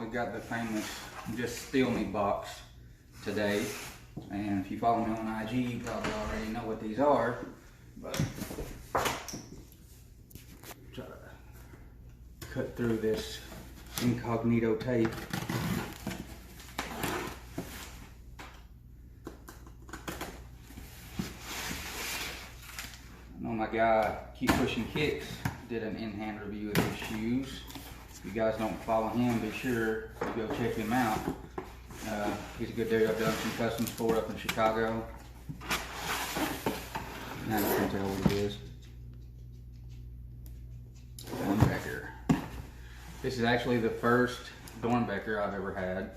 we got the famous Just Steal Me box today. And if you follow me on IG, you probably already know what these are. But try to cut through this incognito tape. I know my guy Keep Pushing Kicks did an in-hand review of his shoes. If you guys don't follow him, be sure to go check him out. He's a good dude. I've done some customs for up in Chicago. Now you can tell what it is. Doernbecher. This is actually the first Doernbecher I've ever had.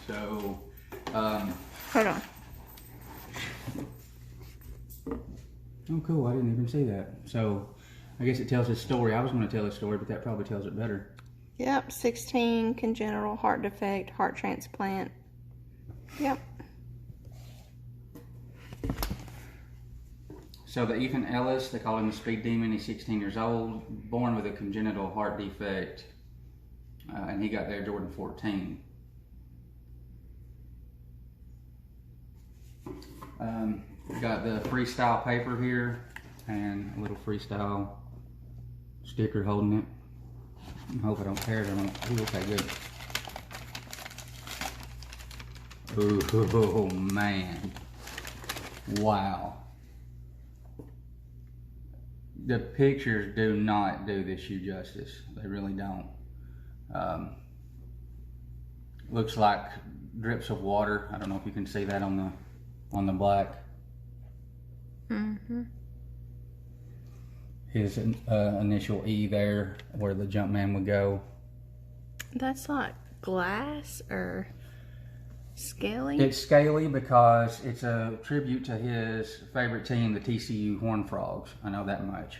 So, hold on. Oh, cool. I didn't even see that. So, I guess it tells his story. I was going to tell his story, but that probably tells it better. Yep, 16, congenital heart defect, heart transplant. Yep. So the Ethan Ellis, they call him the Speed Demon. He's 16 years old, born with a congenital heart defect, and he got there Jordan 14. Got the freestyle paper here and a little freestyle sticker holding it. I hope I don't tear it. Ooh, okay, good. Oh man, wow. The pictures do not do this shoe justice. They really don't. Looks like drips of water. I don't know if you can see that on the black. Mm-hmm. His initial E there, where the Jumpman would go. That's like glass or scaly? It's scaly because it's a tribute to his favorite team, the TCU Horned Frogs. I know that much.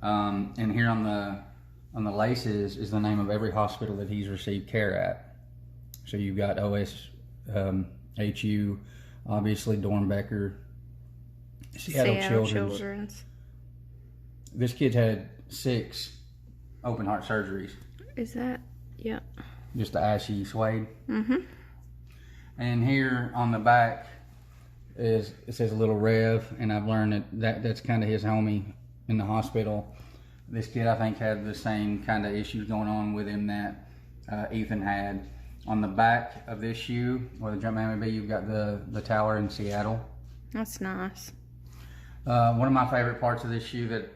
And here on the laces is the name of every hospital that he's received care at. So you've got HU, obviously Doernbecher, Seattle Children's. This kid had 6 open heart surgeries. Is that? Yep. Just the ashy suede. Mm-hmm. And here on the back it says a little Rev, and I've learned that's kind of his homie in the hospital. This kid, I think, had the same kind of issues going on with him that Ethan had. On the back of this shoe, where the Jumpman would be, you've got the tower in Seattle. That's nice. One of my favorite parts of this shoe that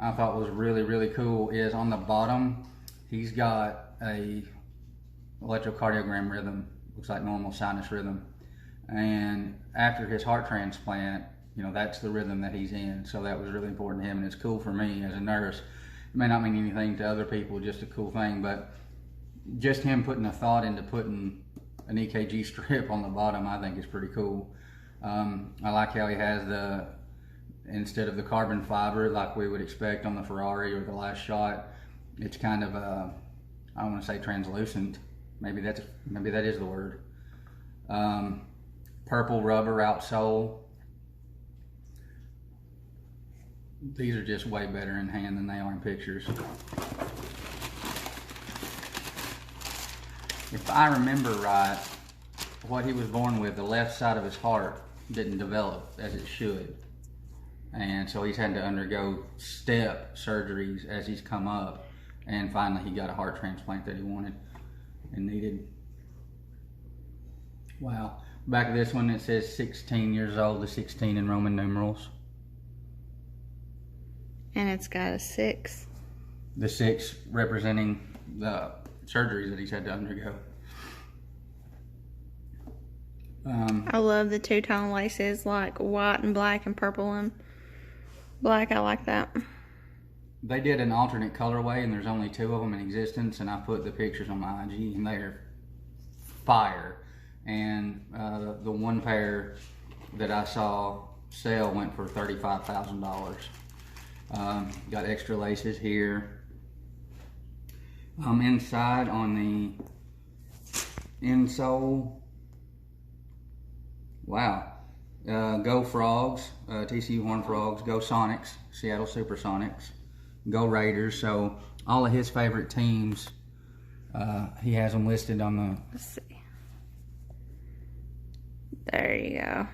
I thought was really, really cool is on the bottom, he's got a electrocardiogram rhythm. Looks like normal sinus rhythm. And after his heart transplant, you know, that's the rhythm that he's in. So that was really important to him, and it's cool for me as a nurse. It may not mean anything to other people, just a cool thing, but just him putting a thought into putting an EKG strip on the bottom, I think is pretty cool. I like how he has instead of the carbon fiber like we would expect on the Ferrari or the Last Shot, it's kind of I don't want to say translucent. Maybe that is the word. Purple rubber outsole. These are just way better in hand than they are in pictures. If I remember right, what he was born with, the left side of his heart didn't develop as it should. And so he's had to undergo step surgeries as he's come up. And finally he got a heart transplant that he wanted and needed. Wow. Back of this one, it says 16 years old, the 16 in Roman numerals. And it's got a 6. The 6 representing the surgeries that he's had to undergo. I love the two-tone laces, like white and black and purple and black. I like that. They did an alternate colorway, and there's only 2 of them in existence, and I put the pictures on my IG, and they're fire. And the one pair that I saw sell went for $35,000. Got extra laces here. Inside on the insole, wow, Go Frogs, TCU Horned Frogs. Go Sonics, Seattle Supersonics. Go Raiders. So all of his favorite teams, he has them listed on the... Let's see. There you go.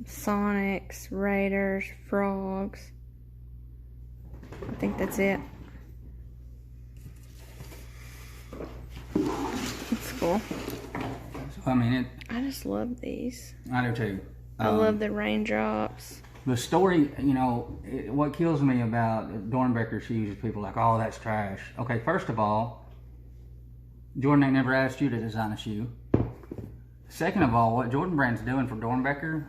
Sonics, Raiders, Frogs. I think that's it. That's cool. So, I mean, I just love these. I do too. I love the raindrops. The story, you know, what kills me about Doernbecher shoes is people like, oh, that's trash. Okay, first of all, Jordan ain't never asked you to design a shoe. Second of all, what Jordan Brand's doing for Doernbecher,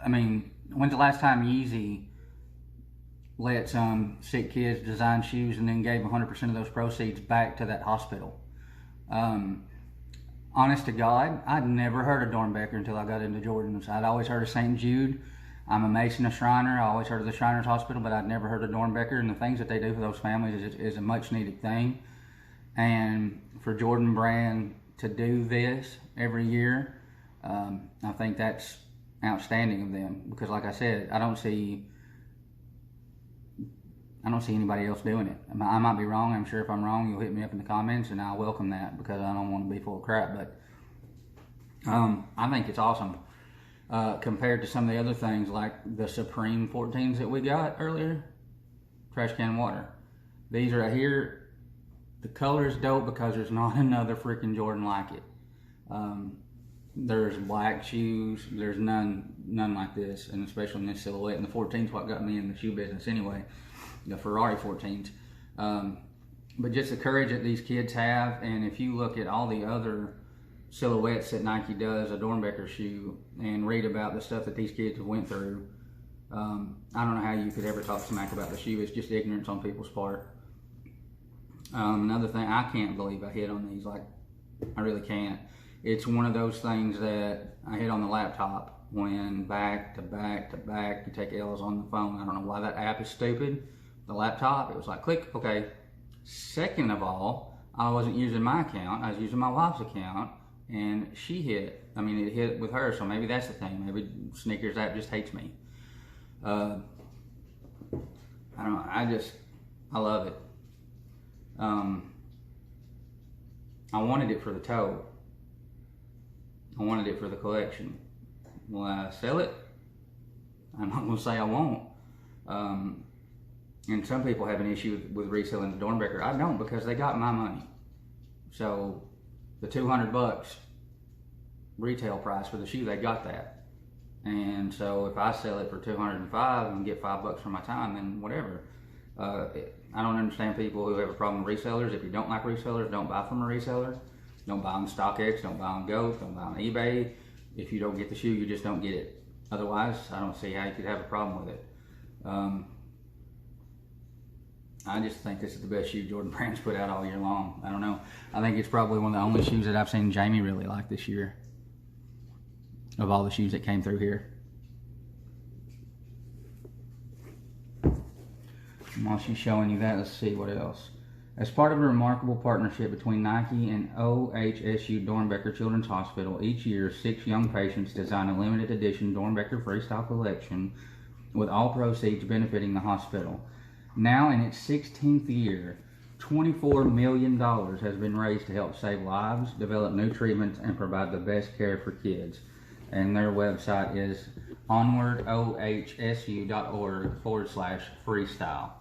I mean, when's the last time Yeezy let some sick kids design shoes and then gave 100% of those proceeds back to that hospital? Honest to God, I'd never heard of Doernbecher until I got into Jordans. I'd always heard of St. Jude. I'm a Mason, a Shriner. I always heard of the Shriners Hospital, but I'd never heard of Doernbecher. And the things that they do for those families is a much needed thing. And for Jordan Brand to do this every year, I think that's outstanding of them. Because like I said, I don't see anybody else doing it. I might be wrong. I'm sure if I'm wrong, you'll hit me up in the comments, and I'll welcome that because I don't want to be full of crap. But I think it's awesome compared to some of the other things like the Supreme 14s that we got earlier. Trash can water. These right here, the color is dope because there's not another freaking Jordan like it. There's black shoes. There's none like this, and especially in this silhouette. And the 14's what got me in the shoe business anyway. The Ferrari 14s. But just the courage that these kids have, and if you look at all the other silhouettes that Nike does, a Doernbecher shoe, and read about the stuff that these kids have went through, I don't know how you could ever talk smack about the shoe. It's just ignorance on people's part. Another thing, I can't believe I hit on these. Like, I really can't. It's one of those things that I hit on the laptop when back to back to back you take L's on the phone. I don't know why that app is stupid. The laptop, it was like click, okay. Second of all, I wasn't using my account, I was using my wife's account, and she hit. I mean, it hit with her, so maybe that's the thing. Maybe Sneakers app just hates me. I don't know, I love it. I wanted it for the toe. I wanted it for the collection. Will I sell it? I'm not going to say I won't. And some people have an issue with reselling the Doernbecher. I don't, because they got my money. So the $200 retail price for the shoe, they got that. And so if I sell it for $205 and get $5 for my time, then whatever. I don't understand people who have a problem with resellers. If you don't like resellers, don't buy from a reseller. Don't buy on StockX, don't buy on Go, don't buy on eBay. If you don't get the shoe, you just don't get it. Otherwise, I don't see how you could have a problem with it. I just think this is the best shoe Jordan Brand's put out all year long. I don't know. I think it's probably one of the only shoes that I've seen Jamie really like this year. Of all the shoes that came through here. And while she's showing you that, let's see what else. As part of a remarkable partnership between Nike and OHSU Doernbecher Children's Hospital, each year 6 young patients design a limited edition Doernbecher Freestyle collection with all proceeds benefiting the hospital. Now in its 16th year, $24 million has been raised to help save lives, develop new treatments, and provide the best care for kids. And their website is onwardohsu.org/freestyle.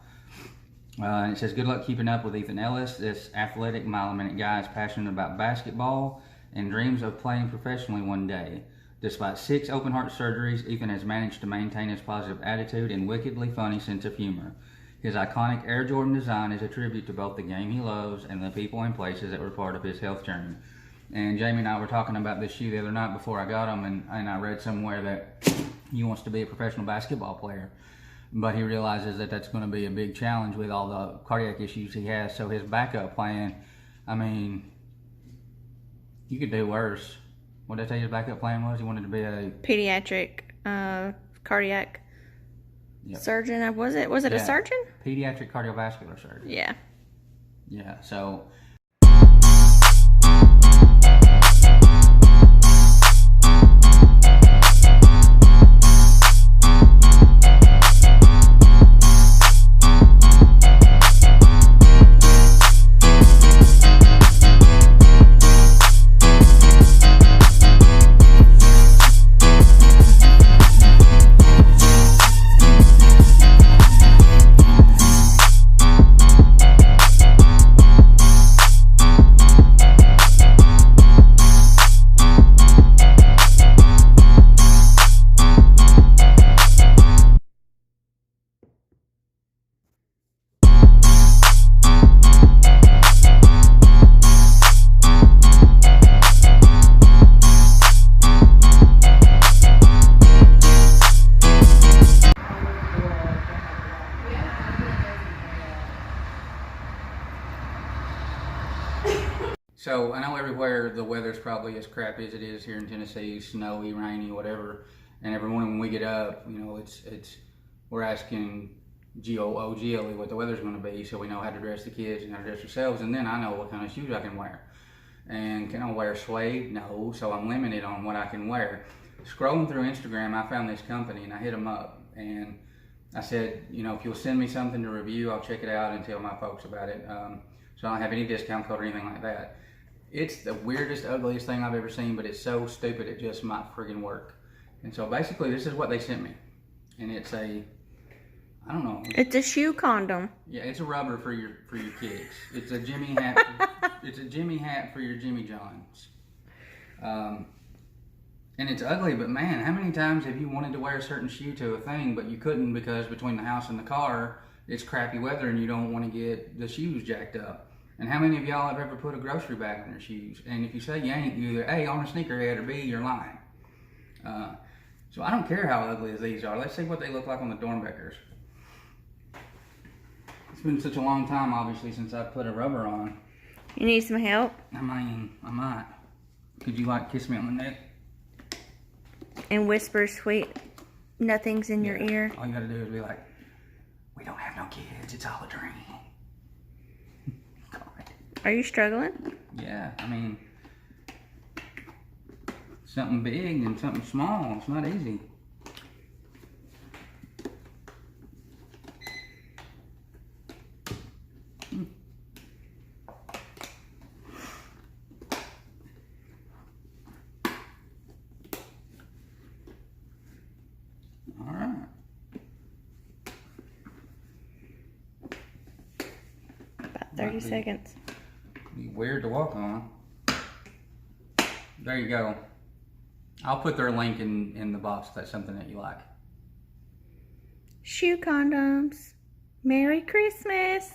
It says, good luck keeping up with Ethan Ellis. This athletic, mile-a-minute guy is passionate about basketball and dreams of playing professionally one day. Despite 6 open-heart surgeries, Ethan has managed to maintain his positive attitude and wickedly funny sense of humor. His iconic Air Jordan design is a tribute to both the game he loves and the people and places that were part of his health journey. And Jamie and I were talking about this shoe the other night before I got him, and I read somewhere that he wants to be a professional basketball player. But he realizes that that's going to be a big challenge with all the cardiac issues he has. So his backup plan, I mean, you could do worse. What did I tell you his backup plan was? He wanted to be a... pediatric cardiac surgeon. Was it a surgeon? Pediatric cardiovascular surgeon. Yeah. Yeah, so... the weather's probably as crappy as it is here in Tennessee, snowy, rainy, whatever. And every morning when we get up, you know, we're asking GOLE what the weather's going to be, so we know how to dress the kids and how to dress ourselves. And then I know what kind of shoes I can wear. And can I wear suede? No, so I'm limited on what I can wear. Scrolling through Instagram, I found this company and I hit them up and I said, you know, if you'll send me something to review, I'll check it out and tell my folks about it. So I don't have any discount code or anything like that. It's the weirdest, ugliest thing I've ever seen, but it's so stupid it just might friggin' work. And so basically, this is what they sent me, and it's I don't know. It's a shoe condom. Yeah, it's a rubber for your kids. It's a Jimmy hat. It's a Jimmy hat for your Jimmy Johns. And it's ugly, but man, how many times have you wanted to wear a certain shoe to a thing, but you couldn't because between the house and the car, it's crappy weather and you don't want to get the shoes jacked up? And how many of y'all have ever put a grocery bag on your shoes? And if you say you ain't, you either A, on a sneakerhead, or B, you're lying. So I don't care how ugly as these are. Let's see what they look like on the Doernbechers. It's been such a long time, obviously, since I put a rubber on. You need some help? I mean, I might. Could you, like, kiss me on the neck? And whisper sweet nothings in your ear. All you gotta do is be like, we don't have no kids, it's all a dream. God. Are you struggling? Yeah, I mean, something big and something small, it's not easy. Alright. About 30 seconds. Be weird to walk on. There you go. I'll put their link in the box if that's something that you like. Shoe condoms. Merry Christmas.